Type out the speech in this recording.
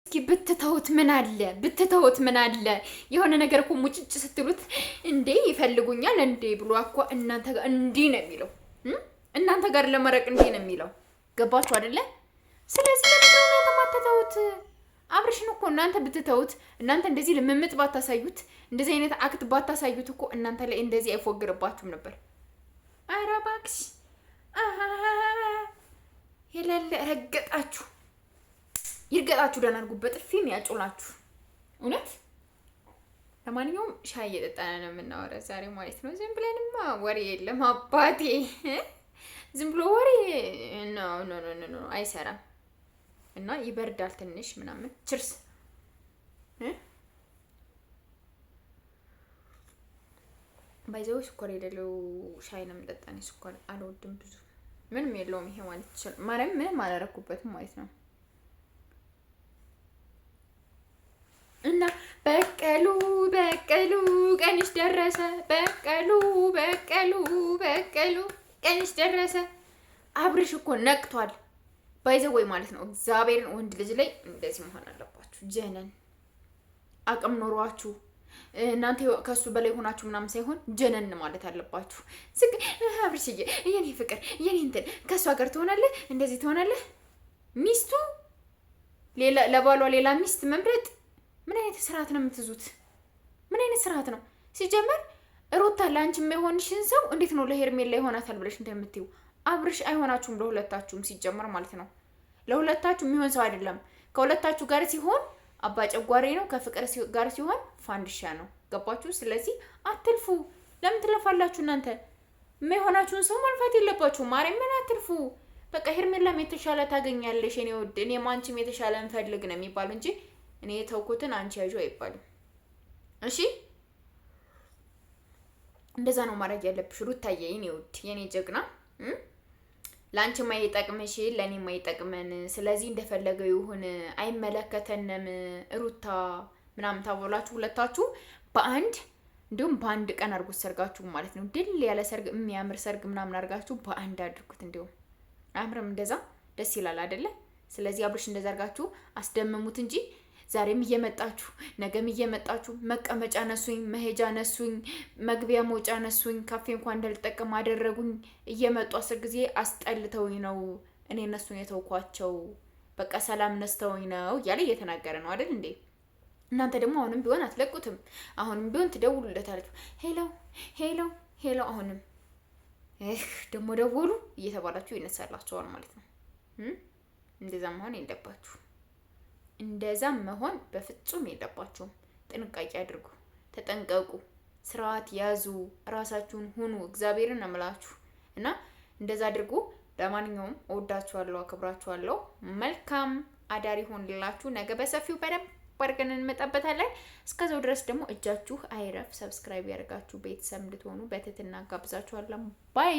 እስኪ ብትተውት ምን አለ የሆነ ነገር እኮ ሙጭጭ ስትሉት እንዴ ይፈልጉኛል እንዴ ብሎ እኮ እናንተ ጋር እንዲህ ነው የሚለው እናንተ ጋር ለመረቅ እንዲህ ነው የሚለው ገባችሁ አይደለ ስለዚህ ለምን ነው ተማተተውት አብርሽን እኮ እናንተ ብትተውት እናንተ እንደዚህ ለምምጥ ባታሳዩት እንደዚህ አይነት አክት ባታሳዩት እኮ እናንተ ላይ እንደዚህ አይፎግርባችሁም ነበር ኧረ እባክሽ የለለ ረገጣችሁ ይርገጣችሁ ደህና አድርጉበት ጥፊን ያጮላችሁ እውነት ለማንኛውም ሻይ እየጠጣን ነው የምናወራው ዛሬ ማለት ነው ዝም ብለንማ ወሬ የለም አባቴ ዝም ብሎ ወሬ ኖ አይሰራም እና ይበርዳል ትንሽ ምናምን ቺርስ ባይዘው ስኳር የሌለው ሻይ ነው የምጠጣው ስኳር አልወድም ብዙ ምንም የለውም ይሄ ማለት ይችላል ማረም ምንም አላረኩበትም ማለት ነው እና በቀሉ ቀንሽ ደረሰ በቀሉ ቀንሽ ደረሰ አብርሽ እኮ ነቅቷል ባይዘው ወይ ማለት ነው እግዚአብሔርን ወንድ ልጅ ላይ እንደዚህ መሆን አለባችሁ ጀነን አቅም ኖሯችሁ እናንተ ከሱ በላይ ሆናችሁ ምናምን ሳይሆን ጀነን ማለት አለባችሁ ዝቅ አብርሽዬ የኔ ፍቅር የኔ እንትን ከሱ ሀገር ትሆናለህ እንደዚህ ትሆናለህ ሚስቱ ለባሏ ሌላ ሚስት መምረጥ ምን አይነት ስርዓት ነው የምትዙት ምን አይነት ስርዓት ነው ሲጀመር ሩታ ላንቺ የማይሆንሽን ሰው እንዴት ነው ለሄርሜላ ይሆናታል ብለሽ እንደምትዩ አብርሽ አይሆናችሁም ለሁለታችሁም ሲጀመር ማለት ነው ለሁለታችሁ የሚሆን ሰው አይደለም ከሁለታችሁ ጋር ሲሆን አባ ጨጓሬ ነው ከፍቅር ጋር ሲሆን ፋንድሻ ነው ገባችሁ ስለዚህ አትልፉ ለምን ትለፋላችሁ እናንተ የማይሆናችሁን ሰው ማልፋት የለባችሁ ማርያም ምን አትልፉ በቃ ሄርሜላም የተሻለ ታገኛለሽ እኔ ወድ እኔ ማንቺም የተሻለ እንፈልግ ነው የሚባል እንጂ እኔ ተውኩትን አንቺ ያዡ አይባልም እሺ እንደዛ ነው ማድረግ ያለብሽ ሩታዬ የኔ ወድ የኔ ጀግና ላንቺ ማይጠቅምሽ ለኔ ማይጠቅመን ስለዚህ እንደፈለገው ይሁን አይመለከተንም ሩታ ምናምን ታወላችሁ ሁለታችሁ በአንድ እንደውም በአንድ ቀን አርጉት ሰርጋችሁ ማለት ነው ድል ያለ ሰርግ የሚያምር ሰርግ ምናምን አርጋችሁ በአንድ አድርጉት እንደውም አምረም እንደዛ ደስ ይላል አይደለ ስለዚህ አብርሽ እንደዛ አርጋችሁ አስደምሙት እንጂ ዛሬም እየመጣችሁ ነገም እየመጣችሁ መቀመጫ ነሱኝ መሄጃ ነሱኝ መግቢያ መውጫ ነሱኝ ካፌ እንኳን እንዳልጠቀም አደረጉኝ እየመጡ 10 ጊዜ አስጠልተውኝ ነው እኔ እነሱን የተውኳቸው በቃ ሰላም ነስተውኝ ነው ያለ እየተናገረ ነው አይደል እንዴ እናንተ ደግሞ አሁንም ቢሆን አትለቁትም አሁንም ቢሆን ትደውሉለታላችሁ ሄሎ አሁንም ደግሞ ደውሉ እየተባላችሁ ይነሳላችኋል ማለት ነው እንደዛ መሆን የለባችሁ እንደዛ መሆን በፍጹም የለባችሁም ጥንቃቄ አድርጉ ተጠንቀቁ ስርዓት ያዙ ራሳችሁን ሁኑ እግዚአብሔርን አምላችሁ እና እንደዛ አድርጉ ለማንኛውም እወዳችኋለሁ አከብራችኋለሁ መልካም አዳሪ ሆንላችሁ ነገ በሰፊው በደንብ ወርገን እንመጣበታለን እስከዛው ድረስ ደግሞ እጃችሁ አይረፍ ሰብስክራይብ ያርጋችሁ ቤተሰብ እንድትሆኑ በትህትና ጋብዛችኋለሁ ባይ